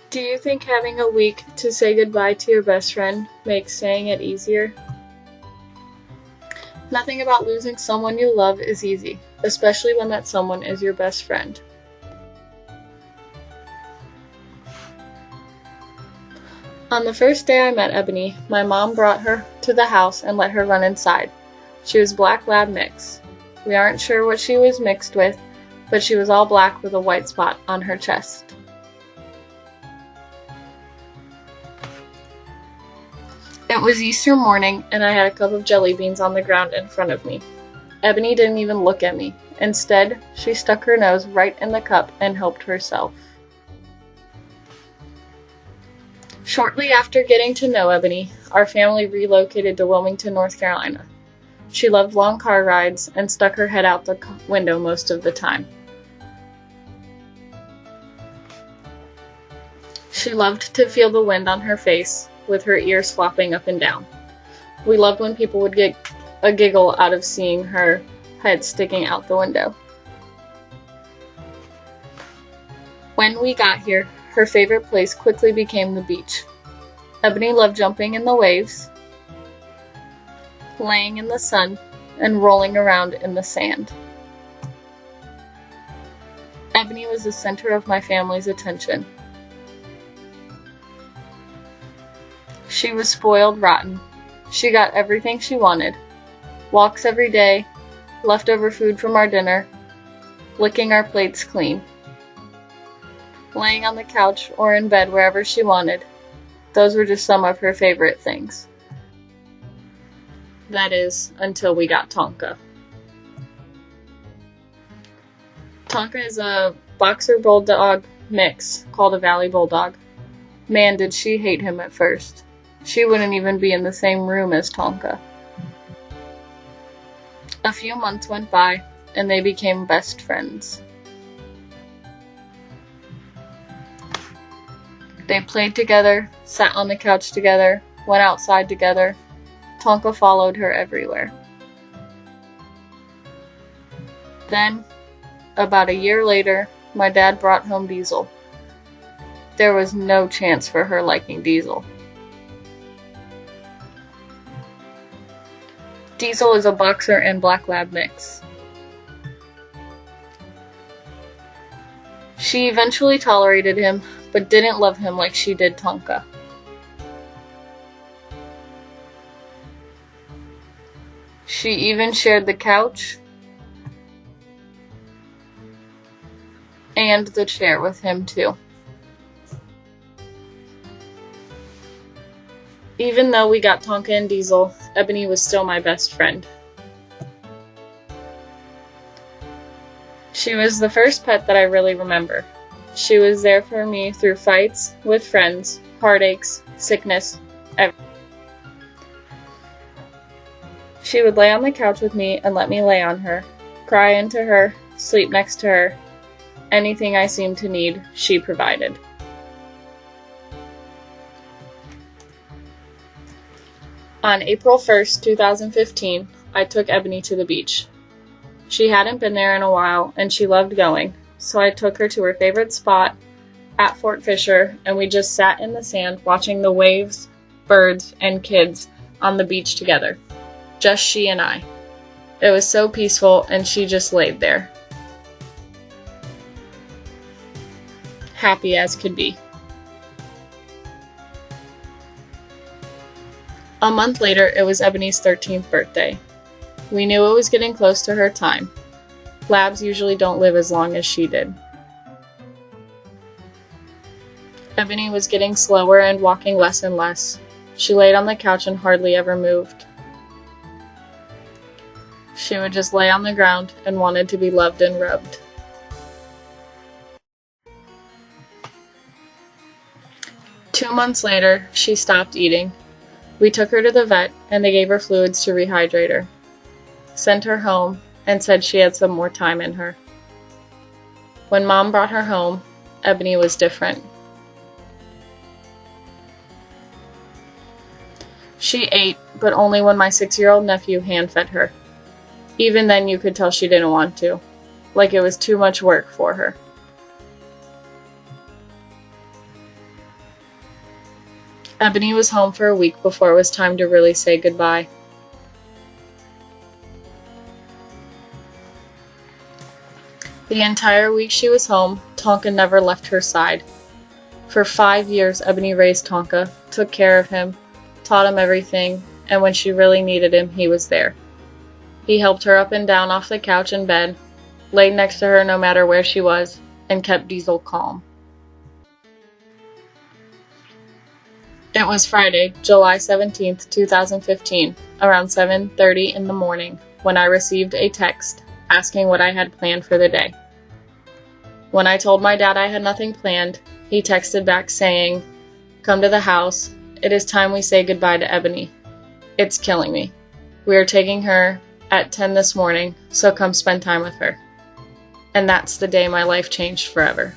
Do you think having a week to say goodbye to your best friend makes saying it easier? Nothing about losing someone you love is easy, especially when that someone is your best friend. On the first day I met Ebony, my mom brought her to the house and let her run inside. She was black lab mix. We aren't sure what she was mixed with, but she was all black with a white spot on her chest. It was Easter morning, and I had a cup of jelly beans on the ground in front of me. Ebony didn't even look at me. Instead, she stuck her nose right in the cup and helped herself. Shortly after getting to know Ebony, our family relocated to Wilmington, North Carolina. She loved long car rides and stuck her head out the window most of the time. She loved to feel the wind on her face, with her ears flopping up and down. We loved when people would get a giggle out of seeing her head sticking out the window. When we got here, her favorite place quickly became the beach. Ebony loved jumping in the waves, laying in the sun, and rolling around in the sand. Ebony was the center of my family's attention. She was spoiled rotten. She got everything she wanted. Walks every day, leftover food from our dinner, licking our plates clean, laying on the couch or in bed wherever she wanted. Those were just some of her favorite things. That is, until we got Tonka. Tonka is a boxer bulldog mix called a Valley Bulldog. Man, did she hate him at first. She wouldn't even be in the same room as Tonka. A few months went by, and they became best friends. They played together, sat on the couch together, went outside together. Tonka followed her everywhere. Then, about a year later, my dad brought home Diesel. There was no chance for her liking Diesel. Diesel is a boxer and black lab mix. She eventually tolerated him, but didn't love him like she did Tonka. She even shared the couch and the chair with him too. Even though we got Tonka and Diesel, Ebony was still my best friend. She was the first pet that I really remember. She was there for me through fights, with friends, heartaches, sickness, everything. She would lay on the couch with me and let me lay on her, cry into her, sleep next to her. Anything I seemed to need, she provided. On April 1st, 2015, I took Ebony to the beach. She hadn't been there in a while, and she loved going, so I took her to her favorite spot at Fort Fisher, and we just sat in the sand watching the waves, birds, and kids on the beach together. Just she and I. It was so peaceful, and she just laid there. Happy as could be. A month later, it was Ebony's 13th birthday. We knew it was getting close to her time. Labs usually don't live as long as she did. Ebony was getting slower and walking less and less. She laid on the couch and hardly ever moved. She would just lay on the ground and wanted to be loved and rubbed. Two months later, she stopped eating. We took her to the vet, and they gave her fluids to rehydrate her, sent her home, and said she had some more time in her. When Mom brought her home, Ebony was different. She ate, but only when my 6-year-old nephew hand-fed her. Even then you could tell she didn't want to, like it was too much work for her. Ebony was home for a week before it was time to really say goodbye. The entire week she was home, Tonka never left her side. For 5 years, Ebony raised Tonka, took care of him, taught him everything, and when she really needed him, he was there. He helped her up and down off the couch and bed, laid next to her no matter where she was, and kept Diesel calm. It was Friday, July 17th, 2015, around 7:30 in the morning, when I received a text asking what I had planned for the day. When I told my dad I had nothing planned, he texted back saying, "Come to the house. It is time we say goodbye to Ebony. It's killing me. We are taking her at 10 this morning, so come spend time with her." And that's the day my life changed forever.